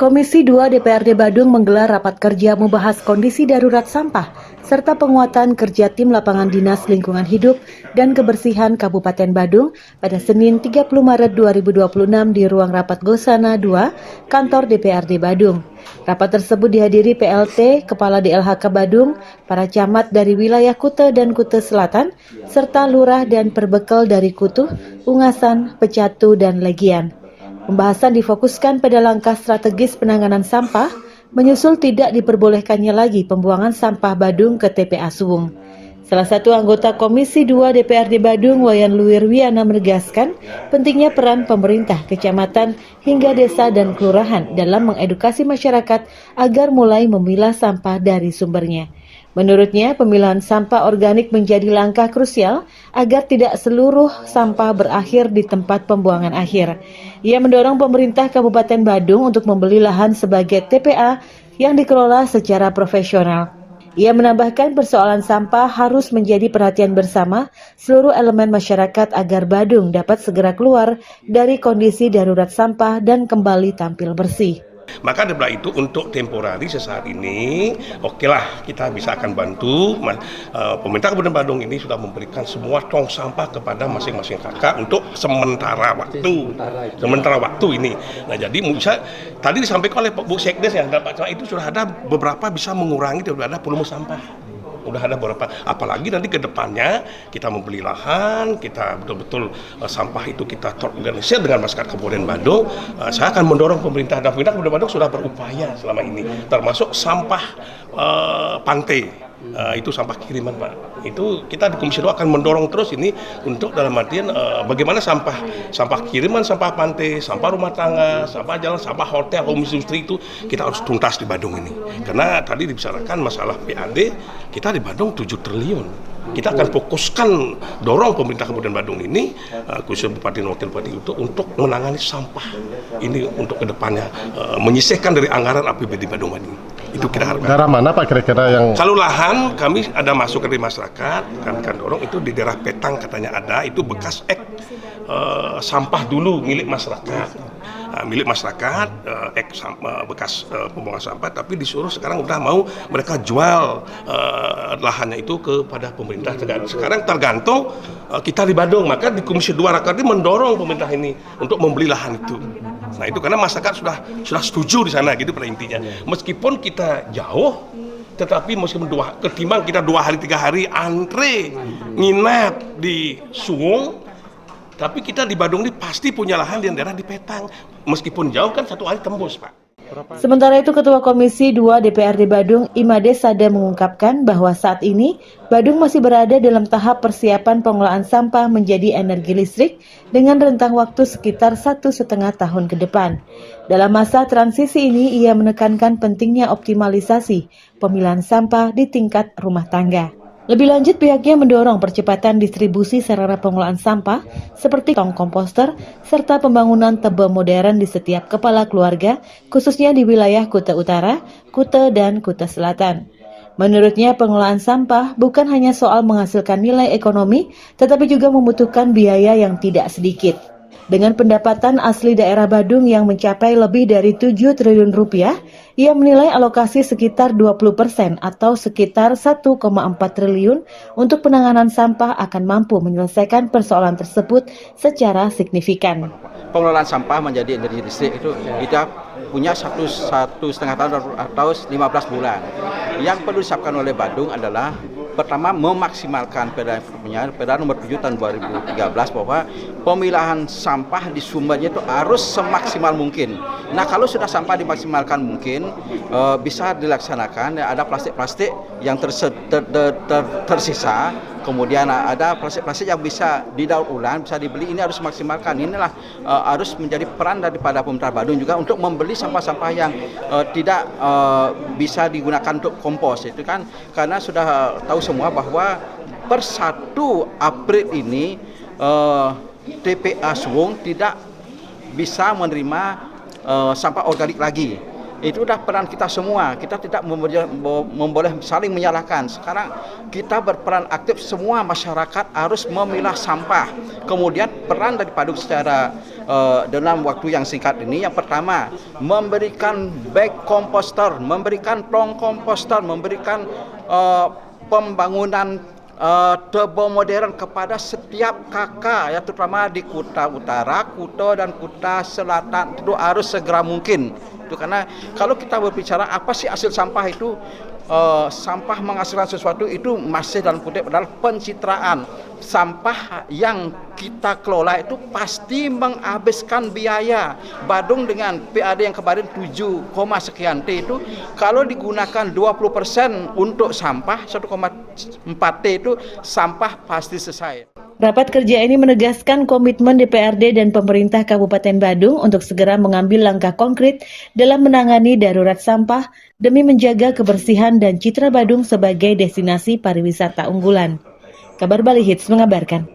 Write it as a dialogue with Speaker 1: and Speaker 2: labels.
Speaker 1: Komisi 2 DPRD Badung menggelar rapat kerja membahas kondisi darurat sampah serta penguatan kerja tim lapangan Dinas Lingkungan Hidup dan Kebersihan Kabupaten Badung pada Senin 30 Maret 2026 di Ruang Rapat Gosana 2, Kantor DPRD Badung. Rapat tersebut dihadiri PLT, Kepala DLHK Badung, para camat dari wilayah Kute dan Kute Selatan, serta lurah dan perbekal dari Kutuh, Ungasan, Pecatu, dan Legian. Pembahasan difokuskan pada langkah strategis penanganan sampah, menyusul tidak diperbolehkannya lagi pembuangan sampah Badung ke TPA Suwung. Salah satu anggota Komisi 2 DPRD Badung, Wayan Luwirwiana, menegaskan pentingnya peran pemerintah, kecamatan, hingga desa dan kelurahan dalam mengedukasi masyarakat agar mulai memilah sampah dari sumbernya. Menurutnya, pemilahan sampah organik menjadi langkah krusial agar tidak seluruh sampah berakhir di tempat pembuangan akhir. Ia mendorong pemerintah Kabupaten Badung untuk membeli lahan sebagai TPA yang dikelola secara profesional. Ia menambahkan persoalan sampah harus menjadi perhatian bersama seluruh elemen masyarakat agar Badung dapat segera keluar dari kondisi darurat sampah dan kembali tampil bersih.
Speaker 2: Maka dari itu untuk temporari sesaat ini, okelah kita bisa akan bantu. Pemerintah Kabupaten Badung ini sudah memberikan semua tong sampah kepada masing-masing kakak untuk sementara waktu ini. Nah jadi bisa tadi disampaikan oleh Bu Sekdes ya, itu sudah ada beberapa bisa mengurangi daripada volume sampah. Udah ada beberapa, apalagi nanti ke depannya kita membeli lahan, kita betul-betul sampah itu kita terorganisir dengan masyarakat Kabupaten Badung. Saya akan mendorong pemerintah, dan pemerintah Kabupaten Badung sudah berupaya selama ini, termasuk sampah pantai. Itu sampah kiriman Pak, itu kita di Komisi 2 akan mendorong terus ini untuk dalam artian bagaimana sampah kiriman, sampah pantai, sampah rumah tangga, sampah jalan, sampah hotel, home industry itu kita harus tuntas di Badung ini. Karena tadi dibicarakan masalah PAD, kita di Badung 7 triliun. Kita akan fokuskan dorong pemerintah Kabupaten Badung ini, khususnya Bupati dan Wakil Bupati itu untuk menangani sampah ini untuk kedepannya, menyisihkan dari anggaran APBD Badung ini. Itu kita harapkan.
Speaker 3: Daerah mana Pak kira-kira yang?
Speaker 2: Kalau lahan kami ada masuk dari masyarakat, kami akan dorong itu di daerah Petang katanya ada, itu bekas sampah dulu milik masyarakat. Bekas pembuangan sampah, tapi disuruh sekarang udah mau mereka jual lahannya itu kepada pemerintah. Sekarang tergantung kita di Badung, maka di Komisi 2 rakyat ini mendorong pemerintah ini untuk membeli lahan itu. Nah itu karena masyarakat sudah setuju di sana gitu pada intinya. Meskipun kita jauh, tetapi meskipun ketimbang kita 2 hari 3 hari antre nginep di Suwung, tapi kita di Badung ini pasti punya lahan di daerah di Petang. Meskipun jauh kan 1 hari tembus Pak.
Speaker 1: Sementara itu, Ketua Komisi 2 DPRD Badung, Imade Sada, mengungkapkan bahwa saat ini Badung masih berada dalam tahap persiapan pengelolaan sampah menjadi energi listrik dengan rentang waktu sekitar 1,5 tahun ke depan. Dalam masa transisi ini, ia menekankan pentingnya optimalisasi pemilahan sampah di tingkat rumah tangga. Lebih lanjut, pihaknya mendorong percepatan distribusi sarana pengelolaan sampah seperti tong komposter serta pembangunan tebe modern di setiap kepala keluarga, khususnya di wilayah Kute Utara, Kute, dan Kute Selatan. Menurutnya, pengelolaan sampah bukan hanya soal menghasilkan nilai ekonomi, tetapi juga membutuhkan biaya yang tidak sedikit. Dengan pendapatan asli daerah Badung yang mencapai lebih dari 7 triliun rupiah, ia menilai alokasi sekitar 20% atau sekitar 1,4 triliun untuk penanganan sampah akan mampu menyelesaikan persoalan tersebut secara signifikan.
Speaker 4: Pengelolaan sampah menjadi energi listrik itu kita punya satu setengah tahun atau 15 bulan. Yang perlu disiapkan oleh Badung adalah pertama memaksimalkan Perda nomor 7 tahun 2013 bahwa pemilahan sampah di sumbernya itu harus semaksimal mungkin. Nah kalau sudah sampah dimaksimalkan mungkin bisa dilaksanakan, ada plastik-plastik yang tersisa, kemudian ada plastik-plastik yang bisa didaur ulang, bisa dibeli, ini harus dimaksimalkan. Inilah harus menjadi peran daripada pemerintah Badung juga untuk membeli sampah-sampah yang tidak bisa digunakan untuk kompos. Itu kan karena sudah tahu semua bahwa per 1 April ini TPA Suwung tidak bisa menerima sampah organik lagi. Itu udah peran kita semua. Kita tidak memboleh saling menyalahkan. Sekarang kita berperan aktif, semua masyarakat harus memilah sampah. Kemudian peran dari Badung secara dalam waktu yang singkat ini. Yang pertama, memberikan bag komposter, memberikan tong komposter, memberikan pembangunan turbo modern kepada setiap kakak, ya terutama di Kuta Utara, Kuta dan Kuta Selatan itu harus segera mungkin. Itu karena kalau kita berbicara apa sih hasil sampah itu, sampah menghasilkan sesuatu itu masih dalam kutip adalah pencitraan. Sampah yang kita kelola itu pasti menghabiskan biaya. Badung dengan PAD yang kemarin 7, sekian T itu kalau digunakan 20% untuk sampah 1,4 T itu sampah pasti selesai.
Speaker 1: Rapat kerja ini menegaskan komitmen DPRD dan pemerintah Kabupaten Badung untuk segera mengambil langkah konkret dalam menangani darurat sampah demi menjaga kebersihan dan citra Badung sebagai destinasi pariwisata unggulan. Kabar Bali Hits mengabarkan.